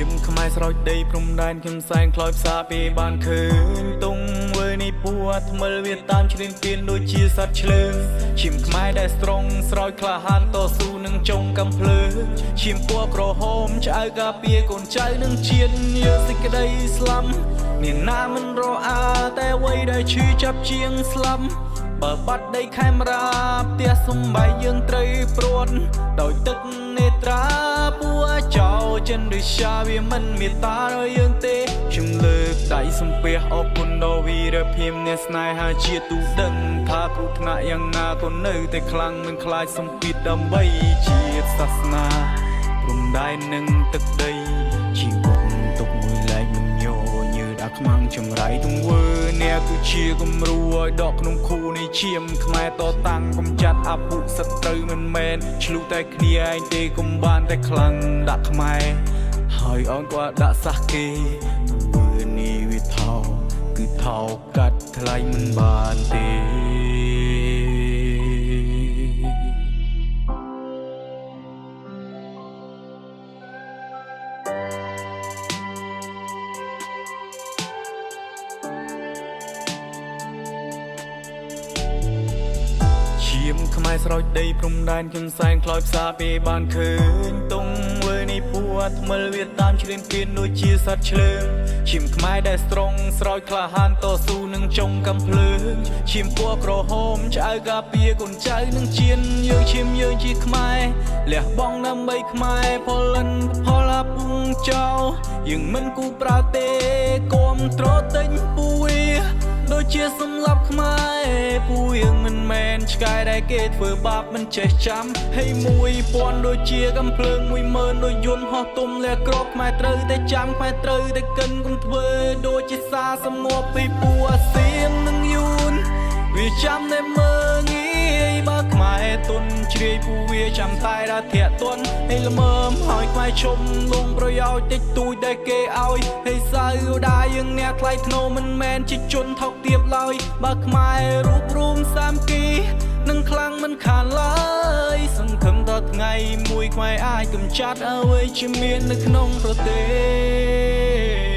ៀមខ្មែរស្រោចដីព្រំដែនខ្ញុំសែងខ្លោចផ្សារពីបានឃើញតុងវើនេះពួរថ្មិលវាតាមជ្រៀងពៀនដូចជាសត្វឆ្លើងឈាមខ្មែរដែលស្រង់ស្រោចក្លាហានតស៊ូនឹងចុងកំភ្លើឈាមពណ៌ក្រហមឆ្អៅការពារកូនចៅនឹងជាតិយកសេចក្តីស្លាប់មានណាមិនរអាតែអ្វីដែលឈឺចាប់ជាងស្លាប់បើបាត់ដីខេមរាផ្ទះសំបែងយើងត្រូវព្រួតដោយទឹកនេត្រាពួរចោចិនរិជាវាមិនមេត្តាដល់យើងទេខ្ញុំលើកដៃសំពះអរគុណដល់វីរភាពអ្នកស្នេហាជាទូដឹងថាគ្រោះថ្នាក់យ៉ាងណាក៏នៅតែខ្លាំងមិនខ្លាចសំពីតដើម្បីជាតិសាសនាព្រំដែននឹងទឹកដីជីវិតទុកមួយឡែកមិនញញើដាក់ខ្មាំងចង្រៃទង្វើអ្នកគឺជាគំរូឲ្យដកក្នុងខូនៃឈាមខ្មែរតតាំងកុំចាត់អពុសត្រូវមិនមែនឆ្លុះតែគ្នាឯងទេកុំបានតែខ្លាំងដាក់ខ្មែរហើយអនក៏ដាក់សះគេទង្វើនេះវាថោគឺថោកាត់ថ្លៃមិនបានទេឈាមខ្មែរស្រោចដីព្រំដែនខ្ញុំសែងខ្លោចផ្សារពីបានឃើញតុងវើនេះពួរថ្មិលវាតាមជ្រៀងពៀនដូចជាសត្វឆ្លើងឈាមខ្មែរដែលស្រង់ស្រោចក្លាហានតស៊ូនឹងចុងកំភ្លើឈាមពណ៌ក្រហមឆ្អៅការពារកូនចៅនឹងជាតិយើងឈាមយើងជាខ្មែរលះបង់ដើម្បីខ្មែរផលិនផលអាពុងចោយើងមិនគូប្រើទេគាំទ្រទិញពួយដូចជាសម្លាប់ខ្មែរពួយយើងមិនមែនឆ្កែដែលគេធ្វើបាបមិនចេះចាំហើយ1000ដូចជាកំភ្លើង10000ដូចយន្តហោះទុំលះក្របខ្មែរត្រូវតែចាំខ្មែរត្រូវតែកិនកុំធ្វើដូចជាសារសំណួរពីពួរអាសៀមនឹងយួនវាចាំតែមើងងាយបើខ្មែរទុនជ្រាយពូវាចាំតែដល់ធាក់ទុនឲ្យល្មើមហើយខ្មែរឈុំលងប្រយោជន៍តិចតួចដែលគេឲ្យហើយសៅដាយើងអ្នកថ្លៃធ្នូមិនមែនជាជនថោកទាបឡើយបើខ្មែររួបរួមសាមគ្គីនឹងខ្លាំងមិនខានឡើយសង្ឃឹមដល់ថ្ងៃមួយខ្មែរអាចកម្ចាត់អ្វីជាមាននៅក្នុងប្រទេស